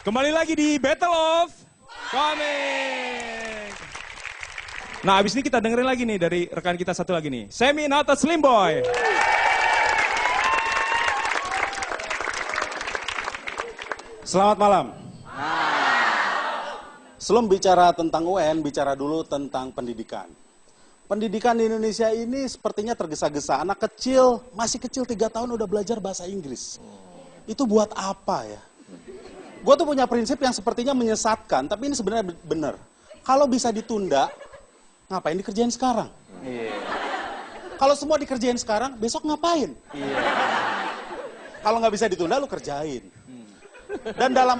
Kembali lagi di Battle of Comic. Nah, abis ini kita dengerin lagi nih dari rekan kita satu lagi nih. Semi Nata Slim Boy. Selamat malam. Sebelum bicara tentang UN, bicara dulu tentang pendidikan. Pendidikan di Indonesia ini sepertinya tergesa-gesa. Anak kecil, masih kecil 3 tahun udah belajar bahasa Inggris. Itu buat apa ya? Gue tuh punya prinsip yang sepertinya menyesatkan, tapi ini sebenarnya benar. Kalau bisa ditunda, ngapain dikerjain sekarang? Kalau semua dikerjain sekarang, besok ngapain? Kalau nggak bisa ditunda, lu kerjain. Dan dalam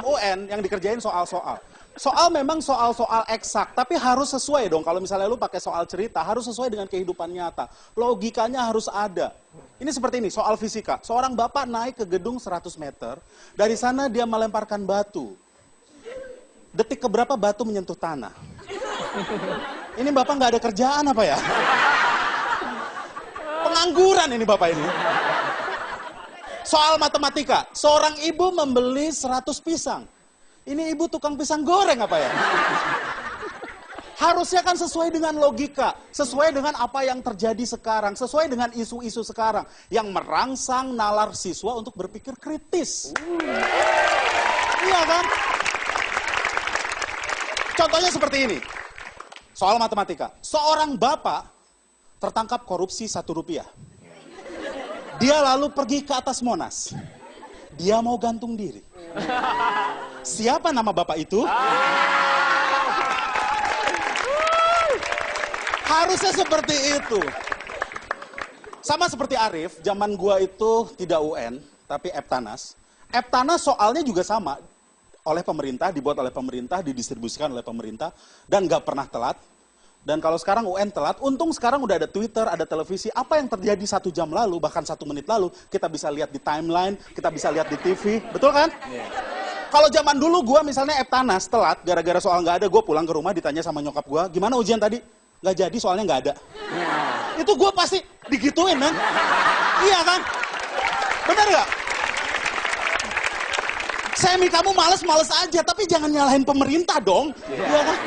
UN yang dikerjain soal-soal. Soal memang soal-soal eksak, tapi harus sesuai dong. Kalau misalnya lu pakai soal cerita, harus sesuai dengan kehidupan nyata. Logikanya harus ada. Ini seperti ini, soal fisika. Seorang bapak naik ke gedung 100 meter, dari sana dia melemparkan batu. Detik keberapa batu menyentuh tanah? Ini bapak nggak ada kerjaan apa ya? Pengangguran ini bapak ini. Soal matematika, seorang ibu membeli 100 pisang. Ini ibu tukang pisang goreng apa ya? Harusnya kan sesuai dengan logika, sesuai dengan apa yang terjadi sekarang, sesuai dengan isu-isu sekarang yang merangsang nalar siswa untuk berpikir kritis. Iya kan? Contohnya seperti ini. Soal matematika, seorang bapak tertangkap korupsi Rp1. Dia lalu pergi ke atas Monas. Dia mau gantung diri. Siapa nama bapak itu? Harusnya seperti itu. Sama seperti Arif, zaman gua itu tidak UN, tapi Eptanas. Eptanas soalnya juga sama. Oleh pemerintah, dibuat oleh pemerintah, didistribusikan oleh pemerintah, dan gak pernah telat. Dan kalau sekarang UN telat, untung sekarang udah ada Twitter, ada televisi. Apa yang terjadi 1 jam lalu, bahkan 1 menit lalu, kita bisa lihat di timeline, kita bisa lihat di TV. Betul kan? Kalau zaman dulu gue misalnya Eptanas telat, gara-gara soal nggak ada, gue pulang ke rumah ditanya sama nyokap gue, gimana ujian tadi? Nggak jadi, soalnya nggak ada. Itu gue pasti digituin, kan? Iya kan? Bener nggak? Semi, kamu males-males aja, tapi jangan nyalahin pemerintah dong. Iya kan?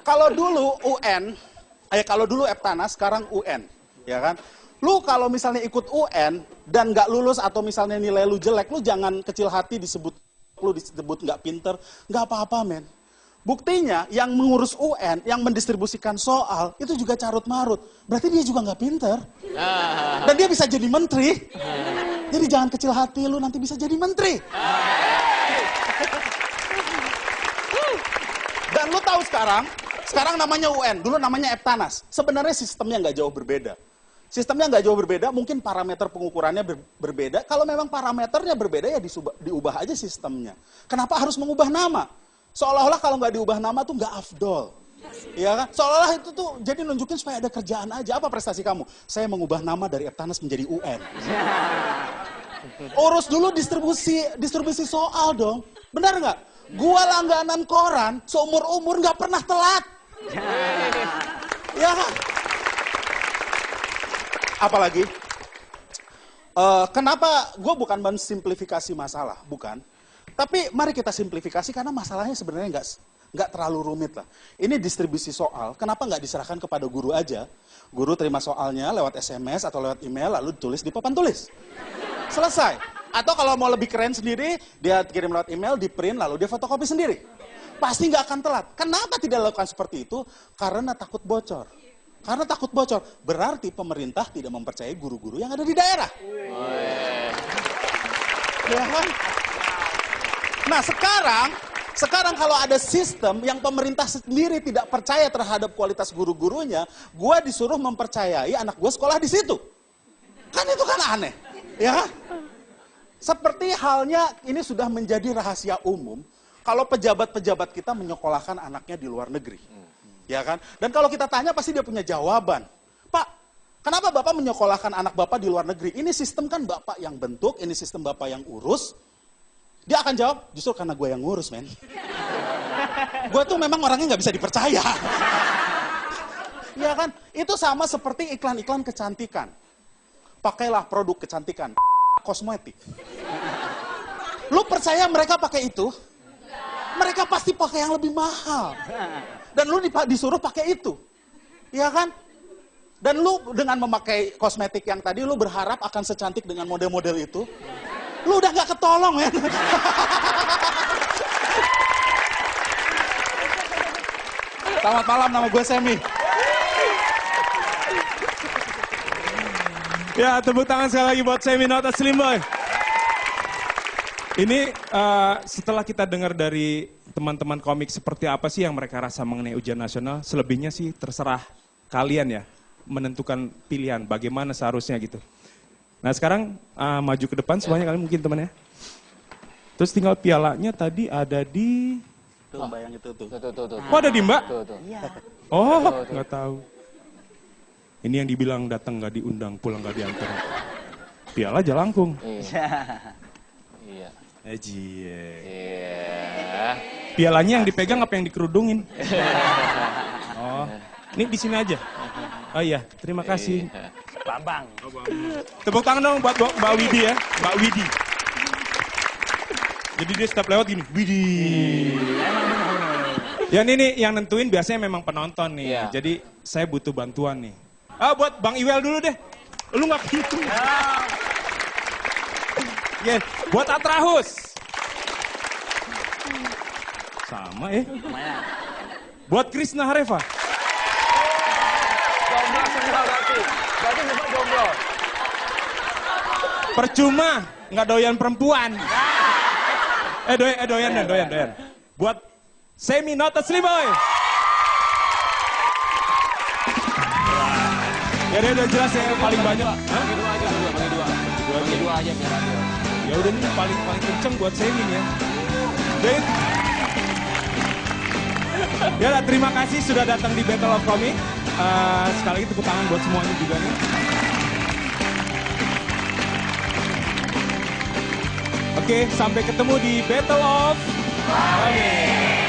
Kalau dulu UN, kalau dulu Eptanas, sekarang UN, ya kan? Lu kalau misalnya ikut UN dan nggak lulus atau misalnya nilai lu jelek, lu jangan kecil hati disebut nggak pinter, nggak apa-apa men. Buktinya yang mengurus UN, yang mendistribusikan soal, itu juga carut marut. Berarti dia juga nggak pinter. Dan dia bisa jadi menteri. Jadi jangan kecil hati, lu nanti bisa jadi menteri. Dan lu tahu sekarang namanya UN, dulu namanya Eptanas. Sebenarnya sistemnya nggak jauh berbeda. Sistemnya nggak jauh berbeda, mungkin parameter pengukurannya berbeda. Kalau memang parameternya berbeda, ya diubah aja sistemnya. Kenapa harus mengubah nama? Seolah-olah kalau nggak diubah nama tuh nggak afdol. Ya kan? Seolah-olah itu tuh jadi nunjukin supaya ada kerjaan aja. Apa prestasi kamu? Saya mengubah nama dari Eptanas menjadi UN. Urus dulu distribusi soal dong. Benar nggak? Gua langganan koran, seumur-umur nggak pernah telat. Ya kan? Apalagi, kenapa gue bukan mensimplifikasi masalah, bukan. Tapi mari kita simplifikasi karena masalahnya sebenarnya nggak terlalu rumit lah. Ini distribusi soal, kenapa nggak diserahkan kepada guru aja? Guru terima soalnya lewat SMS atau lewat email, lalu ditulis di papan tulis. Selesai. Atau kalau mau lebih keren sendiri, dia kirim lewat email, di print, lalu dia fotokopi sendiri. Pasti nggak akan telat. Kenapa tidak dilakukan seperti itu? Karena takut bocor. Karena takut bocor, berarti pemerintah tidak mempercayai guru-guru yang ada di daerah. Ya kan? Nah sekarang kalau ada sistem yang pemerintah sendiri tidak percaya terhadap kualitas guru-gurunya, gue disuruh mempercayai anak gue sekolah di situ. Kan itu kan aneh, ya kan? Seperti halnya ini sudah menjadi rahasia umum, kalau pejabat-pejabat kita menyekolahkan anaknya di luar negeri. Ya kan? Dan kalau kita tanya pasti dia punya jawaban. Pak, kenapa Bapak menyekolahkan anak Bapak di luar negeri? Ini sistem kan Bapak yang bentuk, ini sistem Bapak yang urus. Dia akan jawab, justru karena gue yang ngurus, men. Gue tuh memang orangnya nggak bisa dipercaya. Ya kan? Itu sama seperti iklan-iklan kecantikan. Pakailah produk kecantikan, kosmetik. Lu percaya mereka pakai itu? Mereka pasti pakai yang lebih mahal. Dan lu disuruh pakai itu. Iya kan? Dan lu dengan memakai kosmetik yang tadi, lu berharap akan secantik dengan model-model itu. Lu udah gak ketolong, men. Selamat malam, nama gue Semi. Ya, tepuk tangan sekali lagi buat Semi Not a Slim Boy. Ini setelah kita dengar dari teman-teman komik seperti apa sih yang mereka rasa mengenai ujian nasional, selebihnya sih terserah kalian ya menentukan pilihan bagaimana seharusnya gitu. Nah sekarang maju ke depan semuanya kalian mungkin teman ya. Terus tinggal pialanya tadi ada di... Tuh bayang itu tuh. Oh ada di Mbak? Iya. Oh nggak tahu. Ini yang dibilang datang nggak diundang, pulang nggak diantar. Piala jalangkung. Iya. Ejie. Iya. Pialanya yang dipegang apa yang dikerudungin? Oh, ini di sini aja. Oh iya, terima kasih. Bambang. Tepuk tangan dong buat Mbak Widi ya, Mbak Widi. Jadi dia setiap lewat gini, Widi. Ya ini yang nentuin biasanya memang penonton nih. Iya. Jadi saya butuh bantuan nih. Buat Bang Iwel dulu deh. Lu nggak gitu. Ya, buat Atrahus. Sama ya. Buat Krisna Hareva. Jomblo semua berarti. Berarti semua jomblo. Percuma, nggak doyan perempuan. Doyan. Buat Semi Not a Slim Boy. Ya udah jelas ya yang paling banyak. Bagi dua aja dulu, bagi dua. Bagi dua aja biar adil. Ya udah nih paling kenceng buat Semi ya. Dan ya lah, terima kasih sudah datang di Battle of Comic. Sekali lagi tepuk tangan buat semuanya juga nih. Oke, sampai ketemu di Battle of Comic.